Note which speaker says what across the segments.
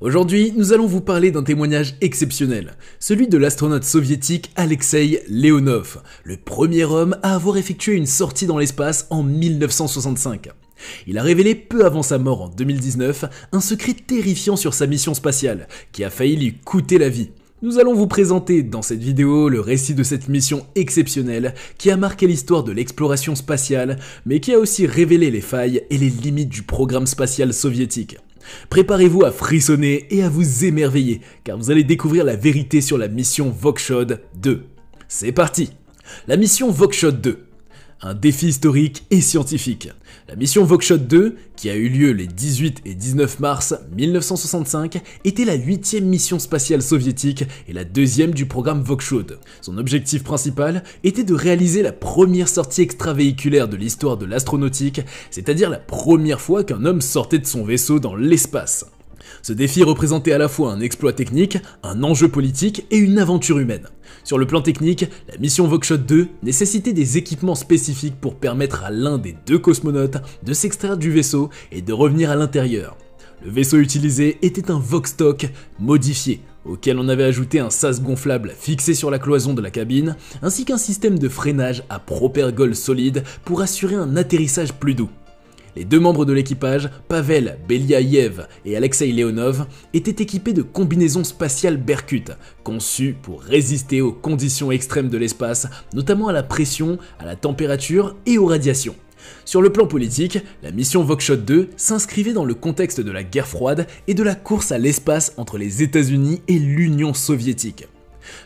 Speaker 1: Aujourd'hui, nous allons vous parler d'un témoignage exceptionnel, celui de l'astronaute soviétique Alexeï Leonov, le premier homme à avoir effectué une sortie dans l'espace en 1965. Il a révélé peu avant sa mort en 2019 un secret terrifiant sur sa mission spatiale, qui a failli lui coûter la vie. Nous allons vous présenter dans cette vidéo le récit de cette mission exceptionnelle qui a marqué l'histoire de l'exploration spatiale, mais qui a aussi révélé les failles et les limites du programme spatial soviétique. Préparez-vous à frissonner et à vous émerveiller, car vous allez découvrir la vérité sur la mission Voskhod 2. C'est parti! La mission Voskhod 2. Un défi historique et scientifique. La mission Voskhod 2, qui a eu lieu les 18 et 19 mars 1965, était la 8e mission spatiale soviétique et la 2e du programme Voskhod. Son objectif principal était de réaliser la première sortie extravéhiculaire de l'histoire de l'astronautique, c'est-à-dire la première fois qu'un homme sortait de son vaisseau dans l'espace. Ce défi représentait à la fois un exploit technique, un enjeu politique et une aventure humaine. Sur le plan technique, la mission Voskhod 2 nécessitait des équipements spécifiques pour permettre à l'un des deux cosmonautes de s'extraire du vaisseau et de revenir à l'intérieur. Le vaisseau utilisé était un Vostok modifié, auquel on avait ajouté un sas gonflable fixé sur la cloison de la cabine, ainsi qu'un système de freinage à propergol solide pour assurer un atterrissage plus doux. Les deux membres de l'équipage, Pavel Beliaïev et Alexeï Leonov, étaient équipés de combinaisons spatiales Berkut, conçues pour résister aux conditions extrêmes de l'espace, notamment à la pression, à la température et aux radiations. Sur le plan politique, la mission Voskhod 2 s'inscrivait dans le contexte de la guerre froide et de la course à l'espace entre les États-Unis et l'Union soviétique.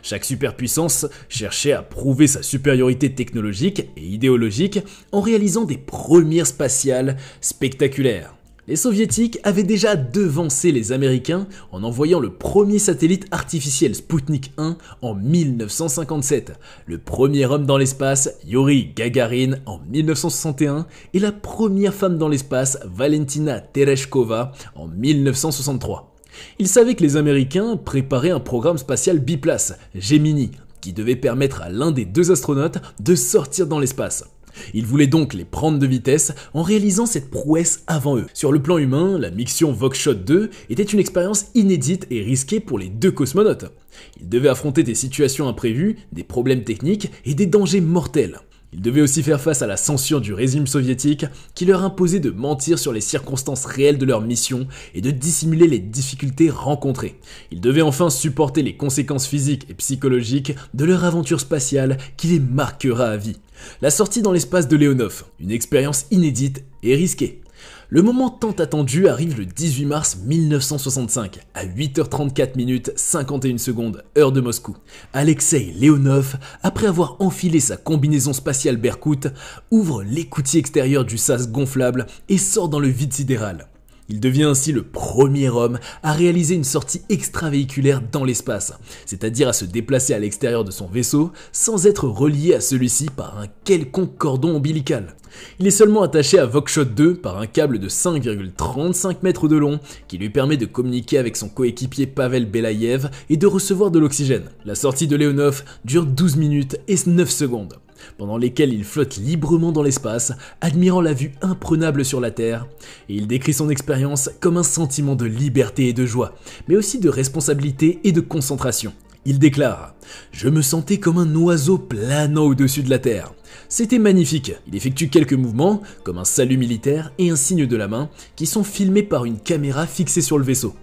Speaker 1: Chaque superpuissance cherchait à prouver sa supériorité technologique et idéologique en réalisant des premières spatiales spectaculaires. Les soviétiques avaient déjà devancé les Américains en envoyant le premier satellite artificiel Sputnik 1 en 1957, le premier homme dans l'espace, Yuri Gagarin, en 1961, et la première femme dans l'espace, Valentina Tereshkova, en 1963. Ils savaient que les Américains préparaient un programme spatial biplace, Gemini, qui devait permettre à l'un des deux astronautes de sortir dans l'espace. Ils voulaient donc les prendre de vitesse en réalisant cette prouesse avant eux. Sur le plan humain, la mission Voskhod 2 était une expérience inédite et risquée pour les deux cosmonautes. Ils devaient affronter des situations imprévues, des problèmes techniques et des dangers mortels. Ils devaient aussi faire face à la censure du régime soviétique qui leur imposait de mentir sur les circonstances réelles de leur mission et de dissimuler les difficultés rencontrées. Ils devaient enfin supporter les conséquences physiques et psychologiques de leur aventure spatiale qui les marquera à vie. La sortie dans l'espace de Leonov, une expérience inédite et risquée. Le moment tant attendu arrive le 18 mars 1965, à 8h34 51 secondes, heure de Moscou. Alexeï Leonov, après avoir enfilé sa combinaison spatiale Berkut, ouvre l'écoutille extérieur du sas gonflable et sort dans le vide sidéral. Il devient ainsi le premier homme à réaliser une sortie extravéhiculaire dans l'espace, c'est-à-dire à se déplacer à l'extérieur de son vaisseau sans être relié à celui-ci par un quelconque cordon ombilical. Il est seulement attaché à Voskhod 2 par un câble de 5,35 mètres de long qui lui permet de communiquer avec son coéquipier Pavel Belaïev et de recevoir de l'oxygène. La sortie de Leonov dure 12 minutes et 9 secondes, pendant lesquelles il flotte librement dans l'espace, admirant la vue imprenable sur la Terre, et il décrit son expérience comme un sentiment de liberté et de joie, mais aussi de responsabilité et de concentration. Il déclare « Je me sentais comme un oiseau planant au-dessus de la Terre. C'était magnifique. » Il effectue quelques mouvements, comme un salut militaire et un signe de la main, qui sont filmés par une caméra fixée sur le vaisseau.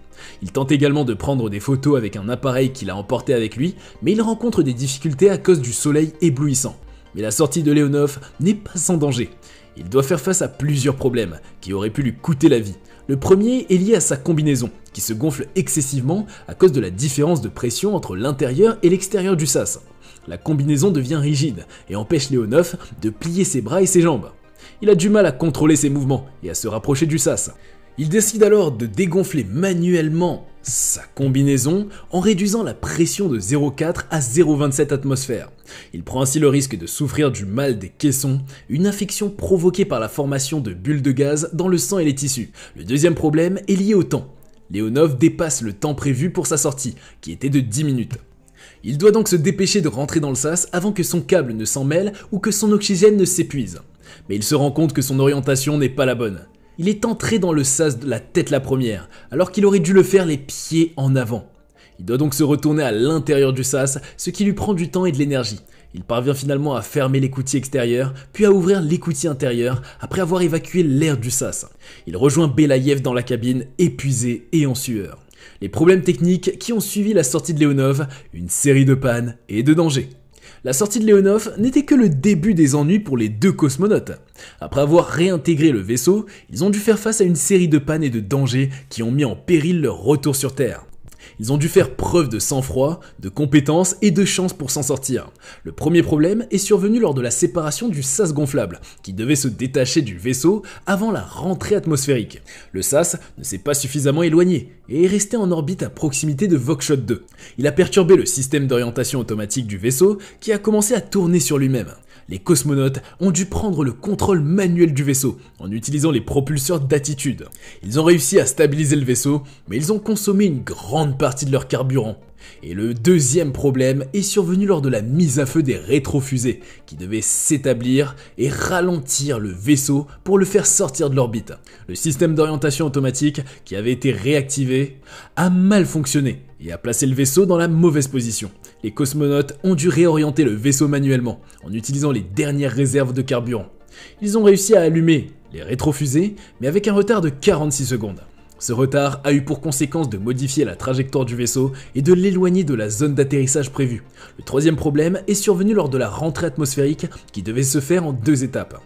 Speaker 1: Il tente également de prendre des photos avec un appareil qu'il a emporté avec lui, mais il rencontre des difficultés à cause du soleil éblouissant. Mais la sortie de Leonov n'est pas sans danger. Il doit faire face à plusieurs problèmes qui auraient pu lui coûter la vie. Le premier est lié à sa combinaison, qui se gonfle excessivement à cause de la différence de pression entre l'intérieur et l'extérieur du sas. La combinaison devient rigide et empêche Leonov de plier ses bras et ses jambes. Il a du mal à contrôler ses mouvements et à se rapprocher du sas. Il décide alors de dégonfler manuellement sa combinaison en réduisant la pression de 0,4 à 0,27 atmosphères. Il prend ainsi le risque de souffrir du mal des caissons, une infection provoquée par la formation de bulles de gaz dans le sang et les tissus. Le deuxième problème est lié au temps. Leonov dépasse le temps prévu pour sa sortie, qui était de 10 minutes. Il doit donc se dépêcher de rentrer dans le sas avant que son câble ne s'en mêle ou que son oxygène ne s'épuise. Mais il se rend compte que son orientation n'est pas la bonne. Il est entré dans le sas de la tête la première, alors qu'il aurait dû le faire les pieds en avant. Il doit donc se retourner à l'intérieur du sas, ce qui lui prend du temps et de l'énergie. Il parvient finalement à fermer l'écoutille extérieure, puis à ouvrir l'écoutille intérieure après avoir évacué l'air du sas. Il rejoint Belaïev dans la cabine, épuisé et en sueur. Les problèmes techniques qui ont suivi la sortie de Leonov, une série de pannes et de dangers. La sortie de Leonov n'était que le début des ennuis pour les deux cosmonautes. Après avoir réintégré le vaisseau, ils ont dû faire face à une série de pannes et de dangers qui ont mis en péril leur retour sur Terre. Ils ont dû faire preuve de sang-froid, de compétence et de chance pour s'en sortir. Le premier problème est survenu lors de la séparation du sas gonflable, qui devait se détacher du vaisseau avant la rentrée atmosphérique. Le sas ne s'est pas suffisamment éloigné et est resté en orbite à proximité de Voskhod 2. Il a perturbé le système d'orientation automatique du vaisseau qui a commencé à tourner sur lui-même. Les cosmonautes ont dû prendre le contrôle manuel du vaisseau en utilisant les propulseurs d'attitude. Ils ont réussi à stabiliser le vaisseau, mais ils ont consommé une grande partie de leur carburant. Et le deuxième problème est survenu lors de la mise à feu des rétrofusées, qui devaient s'établir et ralentir le vaisseau pour le faire sortir de l'orbite. Le système d'orientation automatique, qui avait été réactivé, a mal fonctionné et a placé le vaisseau dans la mauvaise position. Les cosmonautes ont dû réorienter le vaisseau manuellement, en utilisant les dernières réserves de carburant. Ils ont réussi à allumer les rétrofusées, mais avec un retard de 46 secondes. Ce retard a eu pour conséquence de modifier la trajectoire du vaisseau et de l'éloigner de la zone d'atterrissage prévue. Le troisième problème est survenu lors de la rentrée atmosphérique qui devait se faire en 2 étapes.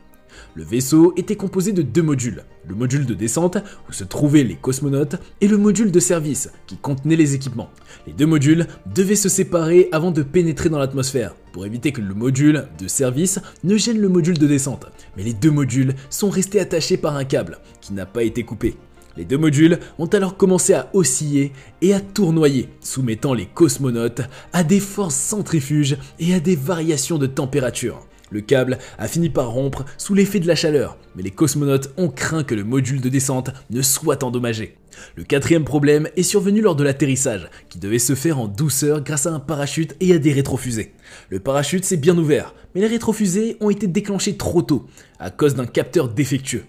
Speaker 1: Le vaisseau était composé de 2 modules, le module de descente où se trouvaient les cosmonautes et le module de service qui contenait les équipements. Les 2 modules devaient se séparer avant de pénétrer dans l'atmosphère pour éviter que le module de service ne gêne le module de descente. Mais les 2 modules sont restés attachés par un câble qui n'a pas été coupé. Les 2 modules ont alors commencé à osciller et à tournoyer, soumettant les cosmonautes à des forces centrifuges et à des variations de température. Le câble a fini par rompre sous l'effet de la chaleur, mais les cosmonautes ont craint que le module de descente ne soit endommagé. Le quatrième problème est survenu lors de l'atterrissage, qui devait se faire en douceur grâce à un parachute et à des rétrofusées. Le parachute s'est bien ouvert, mais les rétrofusées ont été déclenchées trop tôt, à cause d'un capteur défectueux.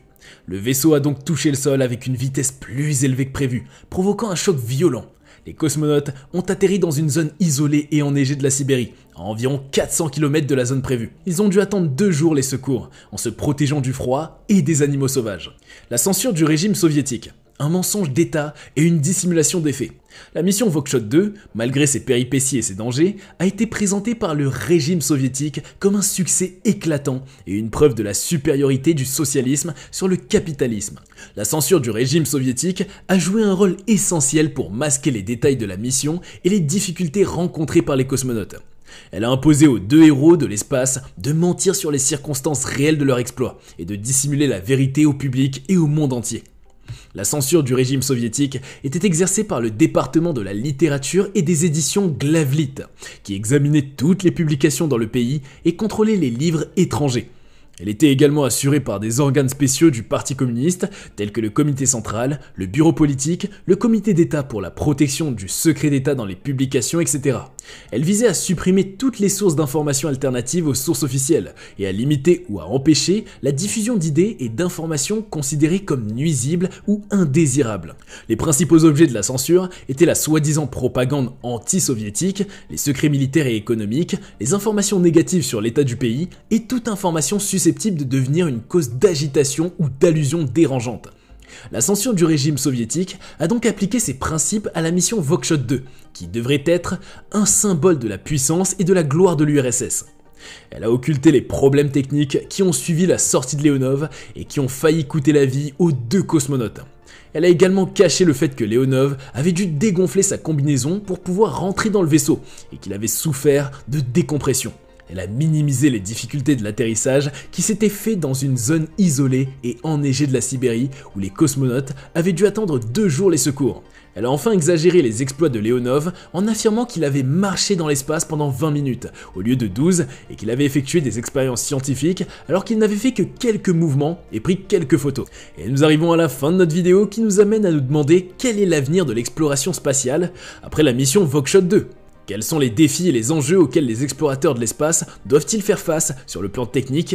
Speaker 1: Le vaisseau a donc touché le sol avec une vitesse plus élevée que prévu, provoquant un choc violent. Les cosmonautes ont atterri dans une zone isolée et enneigée de la Sibérie, à environ 400 km de la zone prévue. Ils ont dû attendre 2 jours les secours, en se protégeant du froid et des animaux sauvages. La censure du régime soviétique, un mensonge d'État et une dissimulation des faits. La mission Voskhod 2, malgré ses péripéties et ses dangers, a été présentée par le régime soviétique comme un succès éclatant et une preuve de la supériorité du socialisme sur le capitalisme. La censure du régime soviétique a joué un rôle essentiel pour masquer les détails de la mission et les difficultés rencontrées par les cosmonautes. Elle a imposé aux 2 héros de l'espace de mentir sur les circonstances réelles de leur exploit et de dissimuler la vérité au public et au monde entier. La censure du régime soviétique était exercée par le département de la littérature et des éditions Glavlit, qui examinait toutes les publications dans le pays et contrôlait les livres étrangers. Elle était également assurée par des organes spéciaux du Parti communiste, tels que le comité central, le bureau politique, le comité d'État pour la protection du secret d'État dans les publications, etc. Elle visait à supprimer toutes les sources d'informations alternatives aux sources officielles, et à limiter ou à empêcher la diffusion d'idées et d'informations considérées comme nuisibles ou indésirables. Les principaux objets de la censure étaient la soi-disant propagande anti-soviétique, les secrets militaires et économiques, les informations négatives sur l'état du pays, et toute information susceptible de devenir une cause d'agitation ou d'allusion dérangeante. La censure du régime soviétique a donc appliqué ses principes à la mission Voskhod 2, qui devrait être un symbole de la puissance et de la gloire de l'URSS. Elle a occulté les problèmes techniques qui ont suivi la sortie de Leonov et qui ont failli coûter la vie aux 2 cosmonautes. Elle a également caché le fait que Leonov avait dû dégonfler sa combinaison pour pouvoir rentrer dans le vaisseau et qu'il avait souffert de décompression. Elle a minimisé les difficultés de l'atterrissage qui s'était fait dans une zone isolée et enneigée de la Sibérie où les cosmonautes avaient dû attendre 2 jours les secours. Elle a enfin exagéré les exploits de Leonov en affirmant qu'il avait marché dans l'espace pendant 20 minutes au lieu de 12 et qu'il avait effectué des expériences scientifiques alors qu'il n'avait fait que quelques mouvements et pris quelques photos. Et nous arrivons à la fin de notre vidéo qui nous amène à nous demander quel est l'avenir de l'exploration spatiale après la mission Voskhod 2. Quels sont les défis et les enjeux auxquels les explorateurs de l'espace doivent-ils faire face sur le plan technique